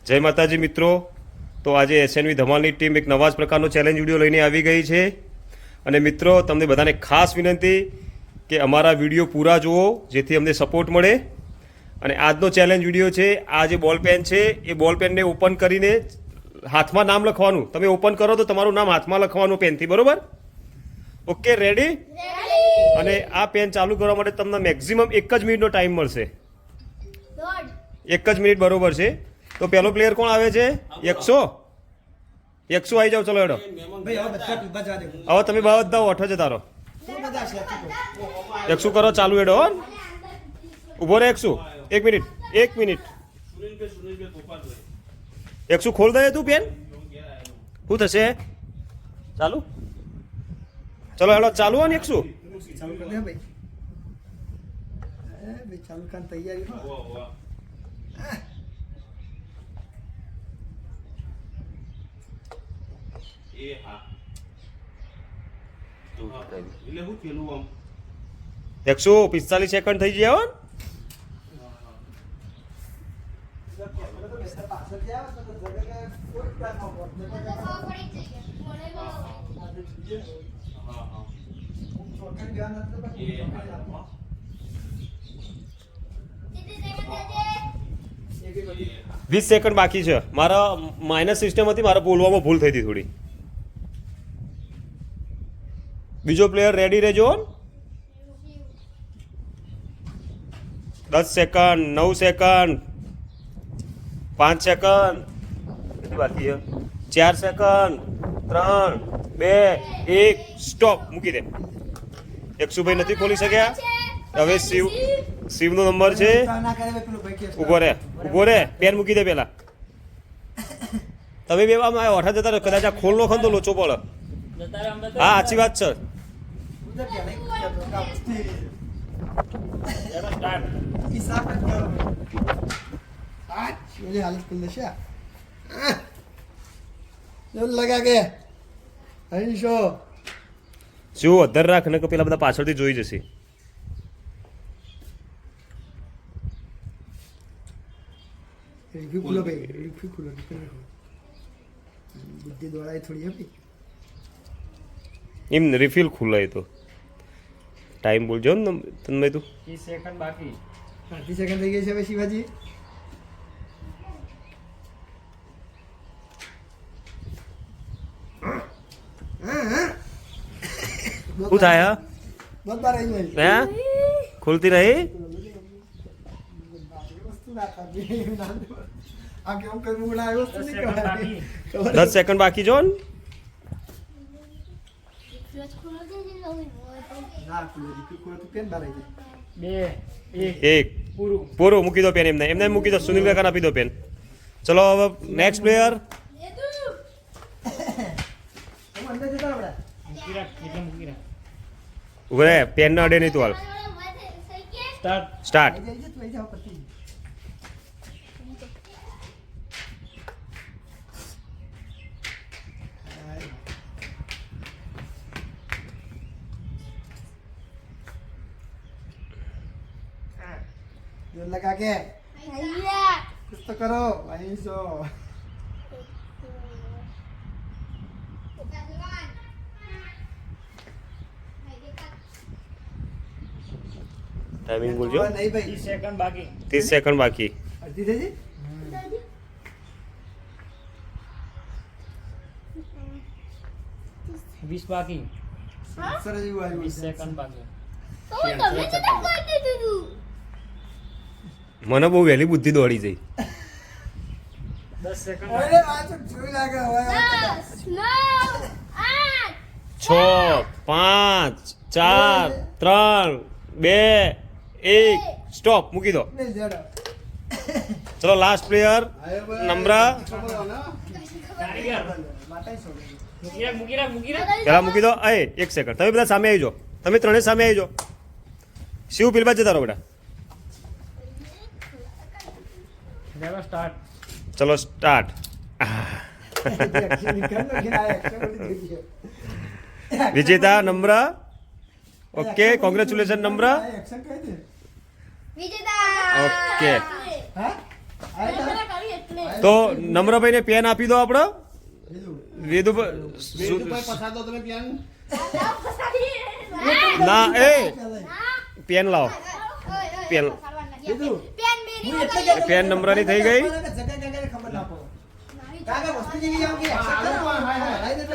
જય માતાજી મિત્રો. તો આજે એસએનવી ધમાલની ટીમ એક નવા જ પ્રકારનો ચેલેન્જ વિડીયો લઈને આવી ગઈ છે. અને મિત્રો તમને બધાને ખાસ વિનંતી કે અમારા વિડીયો પૂરા જુઓ જેથી અમને સપોર્ટ મળે. અને આજનો ચેલેન્જ વિડીયો છે, આ જે બોલ પેન છે એ બોલ પેનને ઓપન કરીને હાથમાં નામ લખવાનું. તમે ઓપન કરો તો તમારું નામ હાથમાં લખવાનું પેનથી, બરોબર? Okay, ready? અને આ પેન ચાલુ કરવા માટે તમને મેક્સિમમ 1 જ મિનિટનો ટાઈમ મળશે. 1 જ મિનિટ બરોબર છે. તો પહેલો પ્લેયર કોણ આવે છે? 100 આવી જાઓ. ચલો હેડો. હવે તમે બધા ઓઠો છે તારો 100 કરો. ચાલુ હેડો. ઉભો રહે 100. 1 મિનિટ 100 ખોલ દે તું પેન. શું થશે? ચાલુ. ચલો હેડો ચાલુ. ને 100 ચાલુ કર દે ભાઈ. ચાલુ કર તૈયારી હો. એ હા તો એટલે હું થયેલું આમ 145 સેકન્ડ થઈ ગયા. વીસ સેકન્ડ બાકી છે. મારા માઇનસ સિસ્ટમ હતી, મારા બોલવામાં ભૂલ થઈ હતી થોડી. બીજો પ્લેયર રેડી રહેજો. 10 સેકન્ડ, 9 સેકન્ડ, 5 સેકન્ડ, કેટલી બાકી છે? 4 સેકન્ડ, 3, 2, 1, સ્ટોપ. મૂકી દે. 100 ભાઈ નથી ખોલી શક્યા. હવે શિવનો નંબર છે. ઉભો રે. પેન મૂકી દે પેલા. તમે બે ઓઠા જતા રહો. કદાચ આ ખોલ નો ખન તો લોચો પડે. હા, સાચી વાત છે. લગા કે શું અધર રાખ ને કે પેલા બધા પાછળથી જોઈ જશે. બુદ્ધિ દોડાય થોડી હતી. એમ રિફિલ ખુલ્લાય તો ટાઈમ બોલજો ને તન્મય તું. 30 સેકન્ડ બાકી. 30 સેકન્ડ થઈ ગઈ છે હવે શિવાજી. શું થાય? બસ બાર આવી ગઈ. હે ખુલતી રહી. વસ્તુ ના ખાધી. આ કેમ કરવું ના આવ્યો વસ્તુ નહીં કહેવાય. 10 સેકન્ડ બાકી જો ને. ના ખુલે તું પેન બાર આવી બે એક પૂરું મૂકી દો પેન. એમને મૂકી દો. સુનિલ કાકા આપી દો પેન. ચલો હવે નેક્સ્ટ પ્લેયર. હું અંદર જતા આપણે. ઉભો રે. પેન ને અડે નહીં તું. હાલ સ્ટાર્ટ. લઈ જાઓ પછી. जोर लगा के कुछ तो करो वहीं सो. ટાઈમિંગ બોલજો. नहीं भाई 30 સેકન્ડ બાકી. 30 સેકન્ડ બાકી. अर्धी थे जी. 20 બાકી. सर जी वो 20 સેકન્ડ બાકી. મને બહુ વહેલી બુદ્ધિ દોડી જઈ. 10 સેકન્ડ अरे आज तो जोई लगा हुआ है. 6, 5, 4, 3, 2, 1, સ્ટોપ. મૂકી દો. नहीं जरा. ચલો લાસ્ટ પ્લેયર નમ્રા. माता ही सो गई. મૂકી રાખ. પેલા મૂકી દો. 1 સેકન્ડ. તમે બધા સામે આવી જાઓ. તમે ત્રણે સામે આવી જાઓ. શિવ પેલી બાજુ જતા રહો બેટા. ચલો સ્ટાર્ટ. ચલો સ્ટાર્ટ. निकल लो क्या एक्शन बोली देखिए. વિજેતા Namra. Okay, congratulation Namra. Action कह दे. વિજેતા ઓકે. हाँ? आया था? તો નમ્રભાઈને પેન આપી દો આપણો બીજું વેદુભાઈ પછાડ દો તમે પ્યાન ના એ પેન લાવો પેન બીજું પેન નમ્રની થઈ ગઈ જગ્યા ખબર ના પડે કાકા વસ્તુ જેવી આમ કે accept કરો. હા, હા, હા.